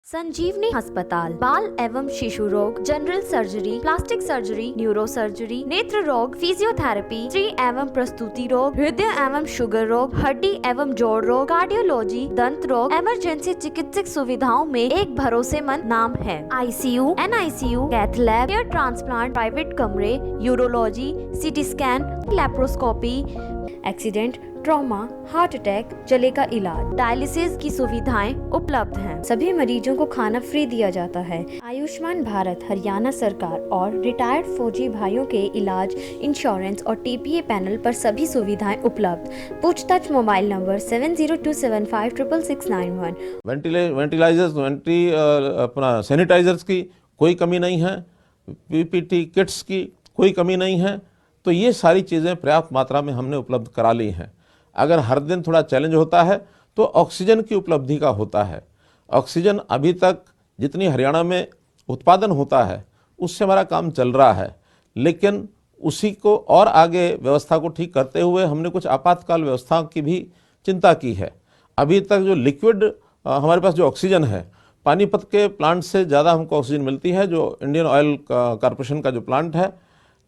संजीवनी अस्पताल बाल एवं शिशु रोग, general surgery, plastic surgery, neuro surgery, नेत्र रोग, फिजियोथेरेपी, स्त्री एवं प्रसूति रोग, हृदय एवं शुगर रोग, हड्डी एवं जोड़ रोग, कार्डियोलॉजी, दंत रोग, इमरजेंसी चिकित्सक सुविधाओं में एक भरोसेमंद नाम है। ICU, NICU, cath lab, hair transplant, private कमरे, urology, CT scan, laparoscopy, accident, trauma, heart attack, जले का इलाज, डायलिसिस की सुविधाएं उपलब्ध हैं। सभी मरीजों को खाना फ्री दिया जाता है। आयुष्मान भारत हरियाणा सरकार और रिटायर्ड फौजी भाइयों के इलाज, इंश्योरेंस और TPA पैनल पर सभी सुविधाएं उपलब्ध। पूछताछ मोबाइल नंबर 7027566691। वेंटिलाइजर्स अपना सैनिटाइजर्स की कोई कमी नहीं है, PPT किट्स की कोई कमी नहीं है। तो ये सारी चीज़ें पर्याप्त मात्रा में हमने उपलब्ध करा ली हैं। अगर हर दिन थोड़ा चैलेंज होता है तो ऑक्सीजन की उपलब्धि का होता है। ऑक्सीजन अभी तक जितनी हरियाणा में उत्पादन होता है उससे हमारा काम चल रहा है, लेकिन उसी को और आगे व्यवस्था को ठीक करते हुए हमने कुछ आपातकाल व्यवस्था की भी चिंता की है। अभी तक जो लिक्विड हमारे पास जो ऑक्सीजन है, पानीपत के प्लांट से ज़्यादा हमको ऑक्सीजन मिलती है, जो इंडियन ऑयल कॉरपोरेशन का जो प्लांट है,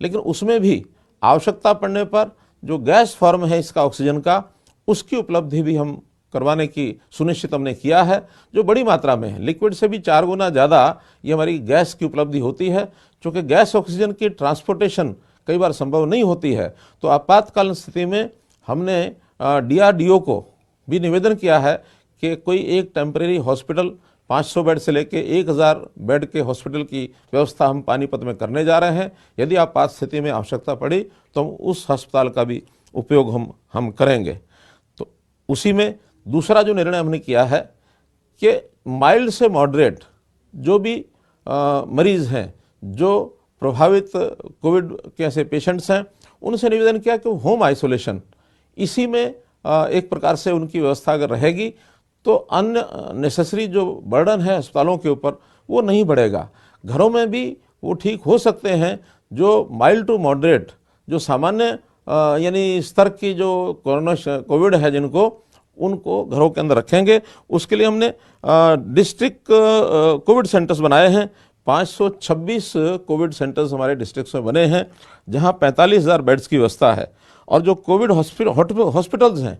लेकिन उसमें भी आवश्यकता पड़ने पर जो गैस फॉर्म है इसका ऑक्सीजन का, उसकी उपलब्धि भी हम करवाने की सुनिश्चित हमने किया है, जो बड़ी मात्रा में है। लिक्विड से भी 4 गुना ज़्यादा ये हमारी गैस की उपलब्धि होती है। चूँकि गैस ऑक्सीजन की ट्रांसपोर्टेशन कई बार संभव नहीं होती है, तो आपातकालीन स्थिति में हमने DRDO को भी निवेदन किया है कि कोई एक टेम्परेरी हॉस्पिटल 500 बेड से लेके 1000 बेड के हॉस्पिटल की व्यवस्था हम पानीपत में करने जा रहे हैं। यदि आपात स्थिति में आवश्यकता पड़ी तो हम उस अस्पताल का भी उपयोग हम करेंगे। तो उसी में दूसरा जो निर्णय हमने किया है कि माइल्ड से मॉडरेट जो भी मरीज़ हैं, जो प्रभावित कोविड के ऐसे पेशेंट्स हैं, उनसे निवेदन किया कि होम आइसोलेशन इसी में एक प्रकार से उनकी व्यवस्था अगर रहेगी तो अन्य नेसेसरी जो बर्डन है अस्पतालों के ऊपर वो नहीं बढ़ेगा। घरों में भी वो ठीक हो सकते हैं। जो माइल्ड टू मॉडरेट, जो सामान्य यानी स्तर की जो कोविड है जिनको, उनको घरों के अंदर रखेंगे। उसके लिए हमने डिस्ट्रिक्ट कोविड सेंटर्स बनाए हैं। 526 कोविड सेंटर्स हमारे डिस्ट्रिक्ट में बने हैं, जहां 45,000 बेड्स की व्यवस्था है। और जो कोविड हॉस्पिटल्स हैं,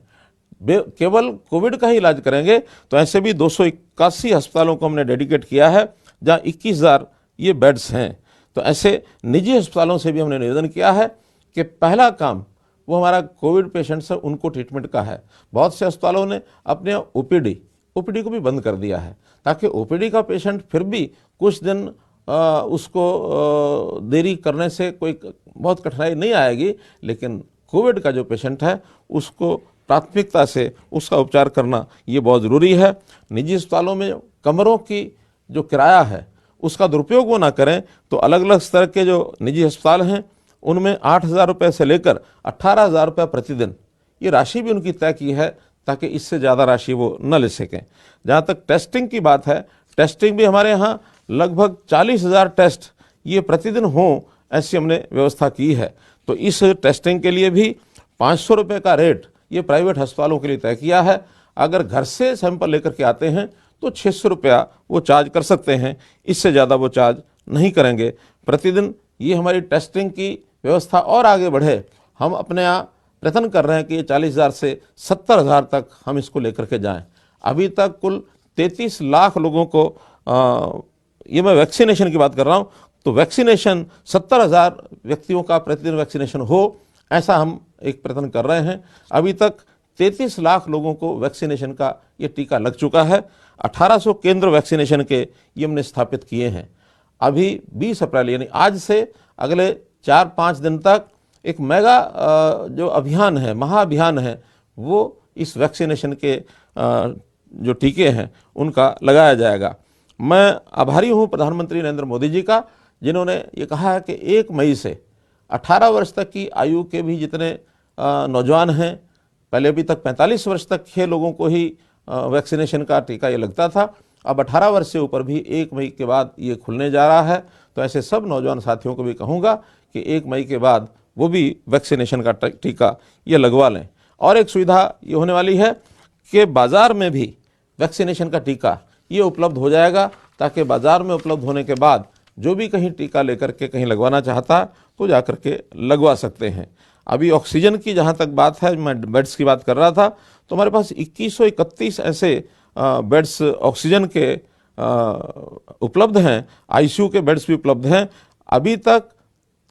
केवल कोविड का ही इलाज करेंगे, तो ऐसे भी 281 अस्पतालों को हमने डेडिकेट किया है, जहां 21,000 ये बेड्स हैं। तो ऐसे निजी अस्पतालों से भी हमने निवेदन किया है कि पहला काम वो हमारा कोविड पेशेंट्स है उनको ट्रीटमेंट का है। बहुत से अस्पतालों ने अपने OPD को भी बंद कर दिया है, ताकि OPD का पेशेंट फिर भी कुछ दिन उसको देरी करने से कोई बहुत कठिनाई नहीं आएगी, लेकिन कोविड का जो पेशेंट है उसको प्राथमिकता से उसका उपचार करना ये बहुत ज़रूरी है। निजी अस्पतालों में कमरों की जो किराया है उसका दुरुपयोग वो ना करें। तो अलग अलग स्तर के जो निजी अस्पताल हैं उनमें 8,000 रुपये से लेकर 18,000 रुपये प्रतिदिन ये राशि भी उनकी तय की है, ताकि इससे ज़्यादा राशि वो न ले सकें। जहाँ तक टेस्टिंग की बात है, टेस्टिंग भी हमारे यहाँ लगभग 40,000 टेस्ट ये प्रतिदिन हों, ऐसी हमने व्यवस्था की है। तो इस टेस्टिंग के लिए भी 500 रुपये का रेट ये प्राइवेट अस्पतालों के लिए तय किया है। अगर घर से सैंपल लेकर के आते हैं तो 600 रुपया वो चार्ज कर सकते हैं, इससे ज़्यादा वो चार्ज नहीं करेंगे। प्रतिदिन ये हमारी टेस्टिंग की व्यवस्था और आगे बढ़े। हम अपने यहाँ प्रयत्न कर रहे हैं कि ये 40,000 से 70,000 तक हम इसको लेकर के जाएं। अभी तक कुल 33 लाख लोगों को ये मैं वैक्सीनेशन की बात कर रहा हूँ, तो वैक्सीनेशन 70,000 व्यक्तियों का प्रतिदिन वैक्सीनेशन हो, ऐसा हम एक प्रयत्न कर रहे हैं। अभी तक 33 लाख लोगों को वैक्सीनेशन का ये टीका लग चुका है। 1800 केंद्र वैक्सीनेशन के ये हमने स्थापित किए हैं। अभी 20 अप्रैल यानी आज से अगले 4-5 दिन तक एक मेगा जो अभियान है, महाअभियान है, वो इस वैक्सीनेशन के जो टीके हैं उनका लगाया जाएगा। मैं आभारी हूँ प्रधानमंत्री नरेंद्र मोदी जी का, जिन्होंने ये कहा है कि 1 मई से 18 वर्ष तक की आयु के भी जितने नौजवान हैं, पहले अभी तक 45 वर्ष तक के लोगों को ही वैक्सीनेशन का टीका ये लगता था, अब 18 वर्ष से ऊपर भी 1 मई के बाद ये खुलने जा रहा है। तो ऐसे सब नौजवान साथियों को भी कहूँगा कि 1 मई के बाद वो भी वैक्सीनेशन का टीका ये लगवा लें। और एक सुविधा ये होने वाली है कि बाज़ार में भी वैक्सीनेशन का टीका ये उपलब्ध हो जाएगा, ताकि बाज़ार में उपलब्ध होने के बाद जो भी कहीं टीका लेकर के कहीं लगवाना चाहता है तो जा कर के लगवा सकते हैं। अभी ऑक्सीजन की जहाँ तक बात है, मैं बेड्स की बात कर रहा था, तो हमारे पास 2131 ऐसे बेड्स ऑक्सीजन के उपलब्ध हैं, आईसीयू के बेड्स भी उपलब्ध हैं। अभी तक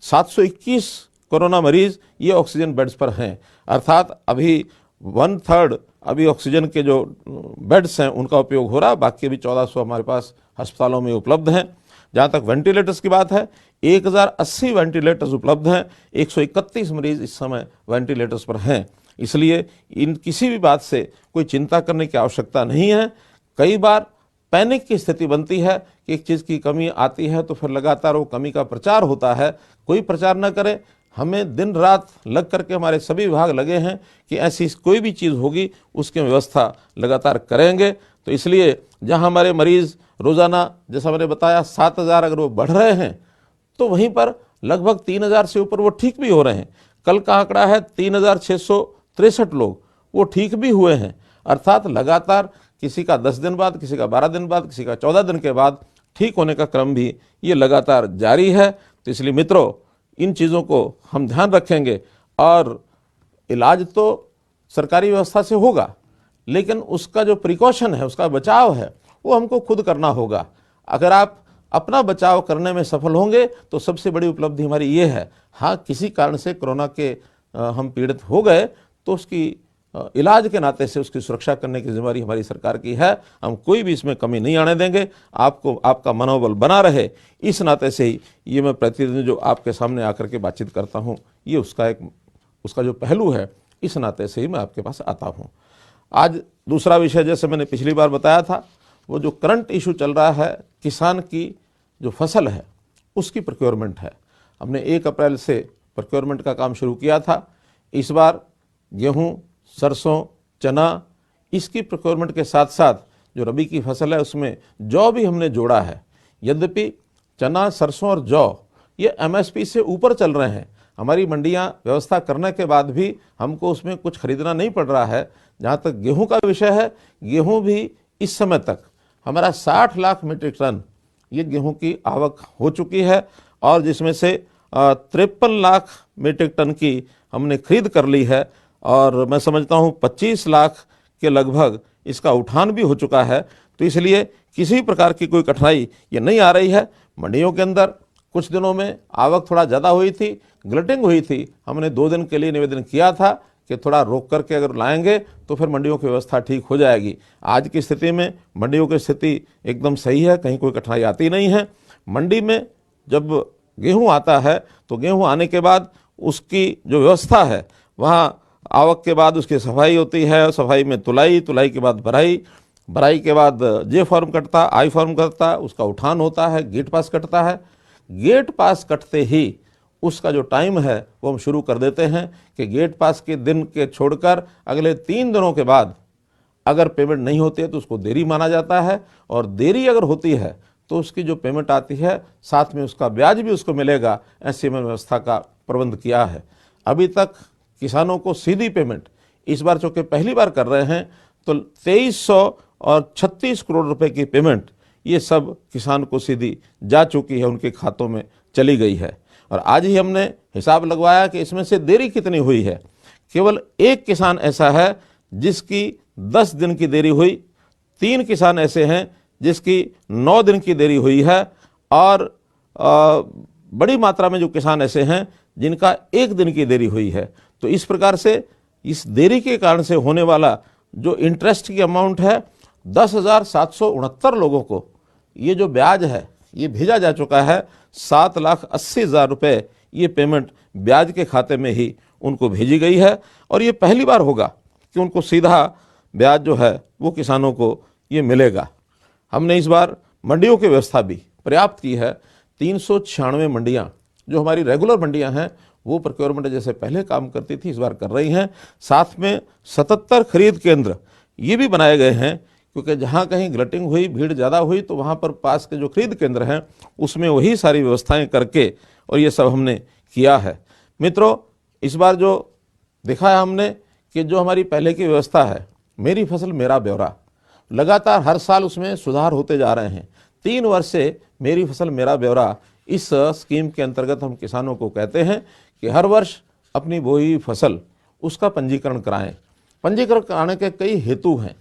721 कोरोना मरीज ये ऑक्सीजन बेड्स पर हैं, अर्थात अभी 1/3 अभी ऑक्सीजन के जो बेड्स हैं उनका उपयोग हो रहा है, बाकी अभी 1400 हमारे पास अस्पतालों में उपलब्ध हैं। जहाँ तक वेंटिलेटर्स की बात है, 1080 वेंटिलेटर्स उपलब्ध हैं, 131 मरीज इस समय वेंटिलेटर्स पर हैं। इसलिए इन किसी भी बात से कोई चिंता करने की आवश्यकता नहीं है। कई बार पैनिक की स्थिति बनती है कि एक चीज़ की कमी आती है तो फिर लगातार वो कमी का प्रचार होता है। कोई प्रचार न करे, हमें दिन रात लग करके हमारे सभी विभाग लगे हैं कि ऐसी कोई भी चीज़ होगी उसकी व्यवस्था लगातार करेंगे। तो इसलिए जहां हमारे मरीज़ रोज़ाना, जैसा मैंने बताया, 7000 अगर वो बढ़ रहे हैं तो वहीं पर लगभग 3000 से ऊपर वो ठीक भी हो रहे हैं। कल का आंकड़ा है 3663 लोग वो ठीक भी हुए हैं, अर्थात लगातार किसी का 10 दिन बाद, किसी का 12 दिन बाद, किसी का 14 दिन के बाद ठीक होने का क्रम भी ये लगातार जारी है। तो इसलिए मित्रों, इन चीज़ों को हम ध्यान रखेंगे और इलाज तो सरकारी व्यवस्था से होगा, लेकिन उसका जो प्रिकॉशन है, उसका बचाव है, वो हमको खुद करना होगा। अगर आप अपना बचाव करने में सफल होंगे तो सबसे बड़ी उपलब्धि हमारी ये है। हाँ, किसी कारण से कोरोना के हम पीड़ित हो गए तो उसकी इलाज के नाते से उसकी सुरक्षा करने की जिम्मेदारी हमारी सरकार की है। हम कोई भी इसमें कमी नहीं आने देंगे। आपको आपका मनोबल बना रहे, इस नाते से ही ये मैं प्रतिदिन जो आपके सामने आकर के बातचीत करता हूँ, ये उसका जो पहलू है, इस नाते से ही मैं आपके पास आता हूँ। आज दूसरा विषय, जैसे मैंने पिछली बार बताया था, वो जो करंट इशू चल रहा है, किसान की जो फसल है उसकी प्रोक्योरमेंट है। हमने 1 अप्रैल से प्रोक्योरमेंट का काम शुरू किया था। इस बार गेहूँ, सरसों, चना, इसकी प्रोक्योरमेंट के साथ साथ जो रबी की फसल है उसमें जौ भी हमने जोड़ा है। यद्यपि चना, सरसों और जौ ये एमएसपी से ऊपर चल रहे हैं, हमारी मंडियां व्यवस्था करने के बाद भी हमको उसमें कुछ खरीदना नहीं पड़ रहा है। जहाँ तक गेहूं का विषय है, गेहूं भी इस समय तक हमारा 60 लाख मीट्रिक टन ये गेहूं की आवक हो चुकी है, और जिसमें से 53 लाख मीट्रिक टन की हमने खरीद कर ली है, और मैं समझता हूं 25 लाख के लगभग इसका उठान भी हो चुका है। तो इसलिए किसी प्रकार की कोई कठिनाई ये नहीं आ रही है। मंडियों के अंदर कुछ दिनों में आवक थोड़ा ज़्यादा हुई थी, ग्लटिंग हुई थी। हमने 2 दिन के लिए निवेदन किया था कि थोड़ा रोक करके अगर लाएंगे तो फिर मंडियों की व्यवस्था ठीक हो जाएगी। आज की स्थिति में मंडियों की स्थिति एकदम सही है, कहीं कोई कठिनाई आती नहीं है। मंडी में जब गेहूं आता है तो गेहूं आने के बाद उसकी जो व्यवस्था है, वहाँ आवक के बाद उसकी सफाई होती है, सफाई में तुलाई, तुलाई के बाद भराई, भराई के बाद जे फॉर्म कटता, आई फॉर्म कटता, उसका उठान होता है, गेट पास कटता है। गेट पास कटते ही उसका जो टाइम है वो हम शुरू कर देते हैं कि गेट पास के दिन के छोड़कर अगले 3 दिनों के बाद अगर पेमेंट नहीं होती है तो उसको देरी माना जाता है, और देरी अगर होती है तो उसकी जो पेमेंट आती है साथ में उसका ब्याज भी उसको मिलेगा। ऐसी में व्यवस्था का प्रबंध किया है। अभी तक किसानों को सीधी पेमेंट इस बार चूँकि पहली बार कर रहे हैं तो 2336 करोड़ रुपए की पेमेंट ये सब किसान को सीधी जा चुकी है, उनके खातों में चली गई है। और आज ही हमने हिसाब लगवाया कि इसमें से देरी कितनी हुई है। केवल 1 किसान ऐसा है जिसकी 10 दिन की देरी हुई, 3 किसान ऐसे हैं जिसकी 9 दिन की देरी हुई है, और बड़ी मात्रा में जो किसान ऐसे हैं जिनका 1 दिन की देरी हुई है। तो इस प्रकार से इस देरी के कारण से होने वाला जो इंटरेस्ट की अमाउंट है, 10,769 लोगों को ये जो ब्याज है ये भेजा जा चुका है। 7,80,000 रुपये ये पेमेंट ब्याज के खाते में ही उनको भेजी गई है, और ये पहली बार होगा कि उनको सीधा ब्याज जो है वो किसानों को ये मिलेगा। हमने इस बार मंडियों की व्यवस्था भी पर्याप्त की है। 396 मंडियां जो हमारी रेगुलर मंडियां हैं वो प्रोक्योरमेंट जैसे पहले काम करती थी इस बार कर रही हैं। साथ में 77 खरीद केंद्र ये भी बनाए गए हैं, क्योंकि जहाँ कहीं ग्लटिंग हुई, भीड़ ज़्यादा हुई, तो वहाँ पर पास के जो खरीद केंद्र हैं उसमें वही सारी व्यवस्थाएं करके और ये सब हमने किया है। मित्रों, इस बार जो देखा है हमने कि जो हमारी पहले की व्यवस्था है, मेरी फसल मेरा ब्यौरा, लगातार हर साल उसमें सुधार होते जा रहे हैं। 3 वर्ष से मेरी फसल मेरा ब्यौरा इस स्कीम के अंतर्गत हम किसानों को कहते हैं कि हर वर्ष अपनी बोई हुई फसल उसका पंजीकरण कराएं। पंजीकरण कराने के कई हेतु हैं।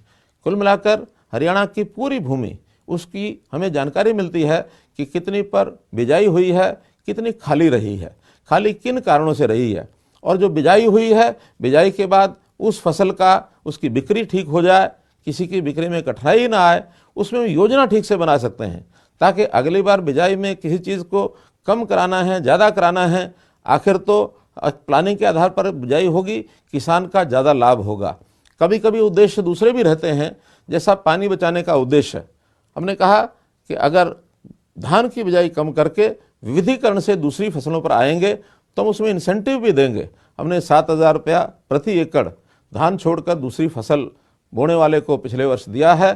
कुल मिलाकर हरियाणा की पूरी भूमि उसकी हमें जानकारी मिलती है कि कितनी पर बिजाई हुई है, कितनी खाली रही है, खाली किन कारणों से रही है, और जो बिजाई हुई है, बिजाई के बाद उस फसल का उसकी बिक्री ठीक हो जाए, किसी की बिक्री में कठिनाई ना आए, उसमें योजना ठीक से बना सकते हैं ताकि अगली बार बिजाई में किसी चीज़ को कम कराना है, ज़्यादा कराना है, आखिर तो प्लानिंग के आधार पर बिजाई होगी, किसान का ज़्यादा लाभ होगा। कभी कभी उद्देश्य दूसरे भी रहते हैं, जैसा पानी बचाने का उद्देश्य। हमने कहा कि अगर धान की बिजाई कम करके विविधीकरण से दूसरी फसलों पर आएंगे तो हम उसमें इंसेंटिव भी देंगे। हमने 7,000 रुपया प्रति एकड़ धान छोड़कर दूसरी फसल बोने वाले को पिछले वर्ष दिया है।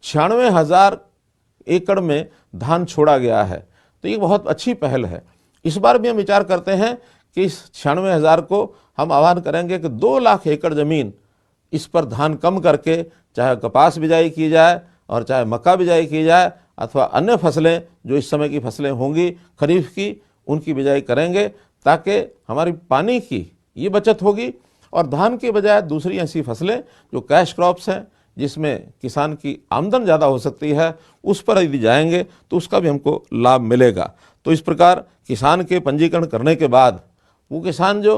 96,000 एकड़ में धान छोड़ा गया है, तो ये बहुत अच्छी पहल है। इस बार भी हम विचार करते हैं कि इस 96,000 को हम आह्वान करेंगे कि 2 लाख एकड़ ज़मीन इस पर धान कम करके चाहे कपास बिजाई की जाए और चाहे मक्का बिजाई की जाए अथवा अन्य फसलें जो इस समय की फसलें होंगी खरीफ की, उनकी बिजाई करेंगे ताकि हमारी पानी की ये बचत होगी और धान के बजाय दूसरी ऐसी फसलें जो कैश क्रॉप्स हैं जिसमें किसान की आमदन ज़्यादा हो सकती है, उस पर यदि जाएंगे तो उसका भी हमको लाभ मिलेगा। तो इस प्रकार किसान के पंजीकरण करने के बाद वो किसान जो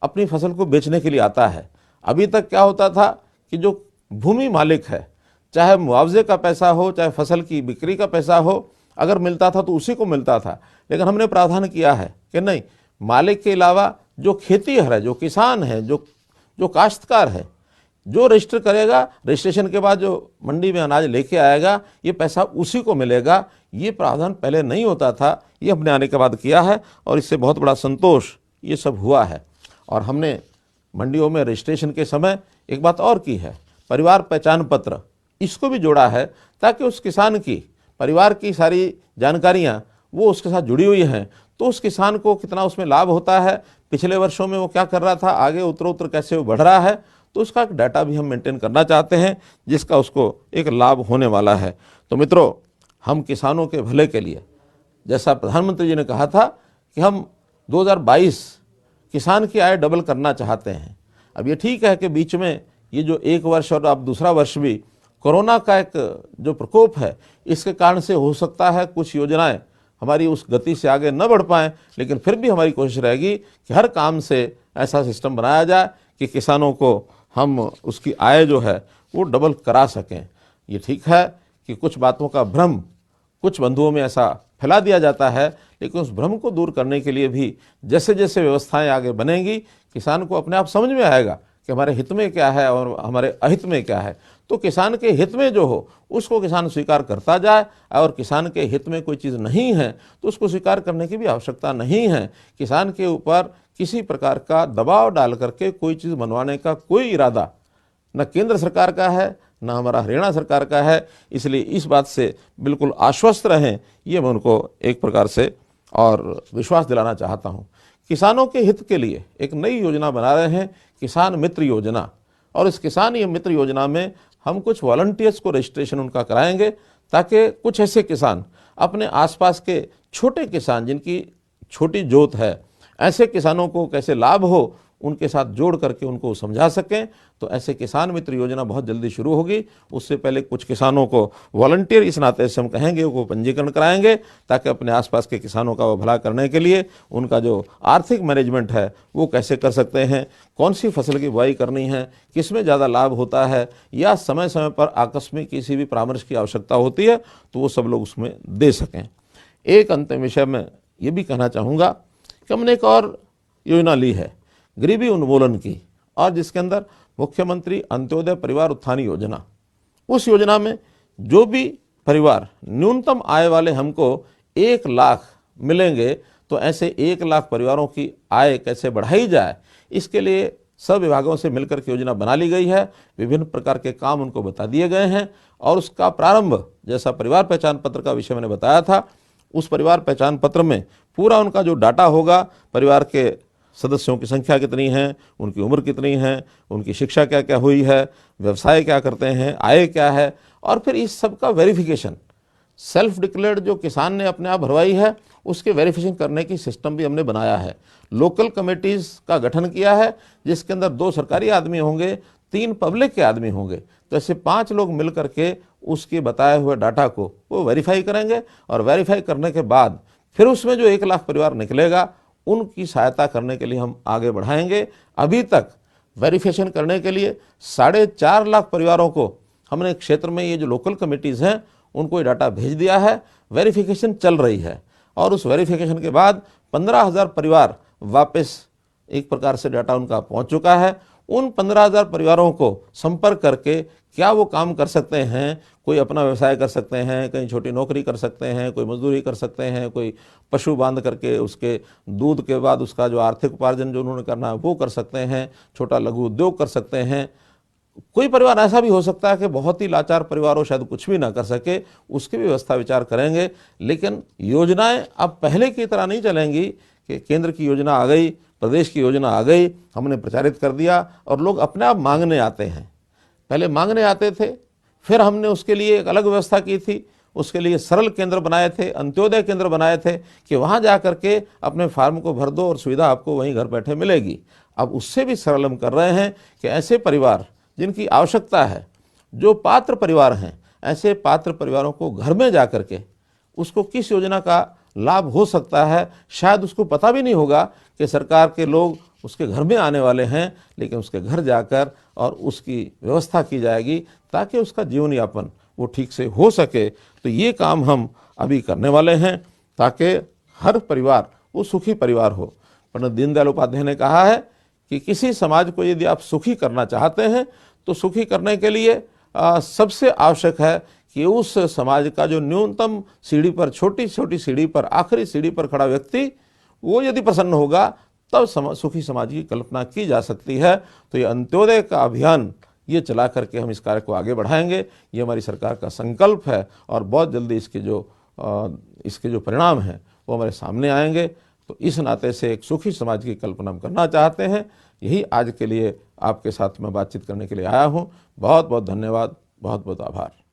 अपनी फसल को बेचने के लिए आता है, अभी तक क्या होता था कि जो भूमि मालिक है, चाहे मुआवजे का पैसा हो चाहे फसल की बिक्री का पैसा हो, अगर मिलता था तो उसी को मिलता था। लेकिन हमने प्रावधान किया है कि नहीं, मालिक के अलावा जो खेतीहर है, जो किसान है, जो काश्तकार है, जो रजिस्टर करेगा, रजिस्ट्रेशन के बाद जो मंडी में अनाज लेके आएगा, ये पैसा उसी को मिलेगा। ये प्रावधान पहले नहीं होता था, ये हमने आने के बाद किया है और इससे बहुत बड़ा संतोष ये सब हुआ है। और हमने मंडियों में रजिस्ट्रेशन के समय एक बात और की है, परिवार पहचान पत्र, इसको भी जोड़ा है ताकि उस किसान की परिवार की सारी जानकारियाँ वो उसके साथ जुड़ी हुई हैं, तो उस किसान को कितना उसमें लाभ होता है, पिछले वर्षों में वो क्या कर रहा था, आगे उत्तर कैसे वो बढ़ रहा है, तो उसका एक डाटा भी हम मेंटेन करना चाहते हैं जिसका उसको एक लाभ होने वाला है। तो मित्रों, हम किसानों के भले के लिए, जैसा प्रधानमंत्री जी ने कहा था कि हम 2022 किसान की आय डबल करना चाहते हैं। अब ये ठीक है कि बीच में ये जो 1 वर्ष और अब दूसरा वर्ष भी कोरोना का एक जो प्रकोप है, इसके कारण से हो सकता है कुछ योजनाएं हमारी उस गति से आगे न बढ़ पाएँ, लेकिन फिर भी हमारी कोशिश रहेगी कि हर काम से ऐसा सिस्टम बनाया जाए कि किसानों को हम उसकी आय जो है वो डबल करा सकें। ये ठीक है कि कुछ बातों का भ्रम कुछ बंधुओं में ऐसा फैला दिया जाता है, लेकिन उस भ्रम को दूर करने के लिए भी जैसे जैसे व्यवस्थाएं आगे बनेंगी, किसान को अपने आप समझ में आएगा कि हमारे हित में क्या है और हमारे अहित में क्या है। तो किसान के हित में जो हो उसको किसान स्वीकार करता जाए, और किसान के हित में कोई चीज़ नहीं है तो उसको स्वीकार करने की भी आवश्यकता नहीं है। किसान के ऊपर किसी प्रकार का दबाव डाल करके कोई चीज़ बनवाने का कोई इरादा न केंद्र सरकार का है, न हमारा हरियाणा सरकार का है। इसलिए इस बात से बिल्कुल आश्वस्त रहें, ये मैं उनको एक प्रकार से और विश्वास दिलाना चाहता हूँ। किसानों के हित के लिए एक नई योजना बना रहे हैं, किसान मित्र योजना। और इस किसान ये मित्र योजना में हम कुछ वॉलंटियर्स को रजिस्ट्रेशन उनका कराएंगे ताकि कुछ ऐसे किसान अपने आसपास के छोटे किसान जिनकी छोटी जोत है, ऐसे किसानों को कैसे लाभ हो उनके साथ जोड़ करके उनको समझा सकें। तो ऐसे किसान मित्र योजना बहुत जल्दी शुरू होगी। उससे पहले कुछ किसानों को वॉलंटियर इस नाते से हम कहेंगे वो पंजीकरण कराएंगे ताकि अपने आसपास के किसानों का वो भला करने के लिए उनका जो आर्थिक मैनेजमेंट है वो कैसे कर सकते हैं, कौन सी फसल की बुआई करनी है, किस में ज़्यादा लाभ होता है, या समय समय पर आकस्मिक किसी भी परामर्श की आवश्यकता होती है तो वो सब लोग उसमें दे सकें। एक अंतिम विषय में ये भी कहना चाहूँगा कि हमने एक और योजना ली है गरीबी उन्मूलन की, और जिसके अंदर मुख्यमंत्री अंत्योदय परिवार उत्थान योजना। उस योजना में जो भी परिवार न्यूनतम आय वाले हमको 1 लाख मिलेंगे, तो ऐसे 1 लाख परिवारों की आय कैसे बढ़ाई जाए, इसके लिए सब विभागों से मिलकर के योजना बना ली गई है। विभिन्न प्रकार के काम उनको बता दिए गए हैं और उसका प्रारंभ, जैसा परिवार पहचान पत्र का विषय मैंने बताया था, उस परिवार पहचान पत्र में पूरा उनका जो डाटा होगा, परिवार के सदस्यों की संख्या कितनी है, उनकी उम्र कितनी है, उनकी शिक्षा क्या क्या हुई है, व्यवसाय क्या करते हैं, आय क्या है, और फिर इस सब का वेरिफिकेशन, सेल्फ डिक्लेयर्ड जो किसान ने अपने आप भरवाई है उसके वेरिफिकेशन करने की सिस्टम भी हमने बनाया है। लोकल कमेटीज़ का गठन किया है जिसके अंदर 2 सरकारी आदमी होंगे, 3 पब्लिक के आदमी होंगे। तो ऐसे 5 लोग मिल करके उसके बताए हुए डाटा को वो वेरीफाई करेंगे, और वेरीफाई करने के बाद फिर उसमें जो 1 लाख परिवार निकलेगा उनकी सहायता करने के लिए हम आगे बढ़ाएंगे। अभी तक वेरिफिकेशन करने के लिए 4.5 लाख परिवारों को हमने क्षेत्र में, ये जो लोकल कमेटीज़ हैं, उनको ये डाटा भेज दिया है। वेरिफिकेशन चल रही है और उस वेरिफिकेशन के बाद 15,000 परिवार वापस एक प्रकार से डाटा उनका पहुंच चुका है। उन 15,000 परिवारों को संपर्क करके क्या वो काम कर सकते हैं, कोई अपना व्यवसाय कर सकते हैं, कहीं छोटी नौकरी कर सकते हैं, कोई मजदूरी कर सकते हैं, कोई पशु बांध करके उसके दूध के बाद उसका जो आर्थिक उपार्जन जो उन्होंने करना है वो कर सकते हैं, छोटा लघु उद्योग कर सकते हैं। कोई परिवार ऐसा भी हो सकता है कि बहुत ही लाचार परिवार हो, शायद कुछ भी ना कर सके, उसकी भी व्यवस्था विचार करेंगे। लेकिन योजनाएं अब पहले की तरह नहीं चलेंगी कि केंद्र की योजना आ गई, प्रदेश की योजना आ गई, हमने प्रचारित कर दिया और लोग अपने आप मांगने आते हैं। पहले मांगने आते थे, फिर हमने उसके लिए एक अलग व्यवस्था की थी, उसके लिए सरल केंद्र बनाए थे, अंत्योदय केंद्र बनाए थे कि वहाँ जा कर के अपने फार्म को भर दो और सुविधा आपको वहीं घर बैठे मिलेगी। अब उससे भी सरल हम कर रहे हैं कि ऐसे परिवार जिनकी आवश्यकता है, जो पात्र परिवार हैं, ऐसे पात्र परिवारों को घर में जा कर के उसको किस योजना का लाभ हो सकता है, शायद उसको पता भी नहीं होगा कि सरकार के लोग उसके घर में आने वाले हैं, लेकिन उसके घर जाकर और उसकी व्यवस्था की जाएगी ताकि उसका जीवन यापन वो ठीक से हो सके। तो ये काम हम अभी करने वाले हैं ताकि हर परिवार वो सुखी परिवार हो। पंडित दीनदयाल उपाध्याय ने कहा है कि किसी समाज को यदि आप सुखी करना चाहते हैं तो सुखी करने के लिए सबसे आवश्यक है कि उस समाज का जो न्यूनतम सीढ़ी पर, छोटी छोटी सीढ़ी पर, आखिरी सीढ़ी पर खड़ा व्यक्ति, वो यदि प्रसन्न होगा तब सुखी समाज की कल्पना की जा सकती है। तो ये अंत्योदय का अभियान ये चला करके हम इस कार्य को आगे बढ़ाएंगे। ये हमारी सरकार का संकल्प है और बहुत जल्दी इसके जो परिणाम हैं वो हमारे सामने आएंगे। तो इस नाते से एक सुखी समाज की कल्पना हम करना चाहते हैं। यही आज के लिए आपके साथ मैं बातचीत करने के लिए आया हूँ। बहुत बहुत धन्यवाद, बहुत बहुत आभार।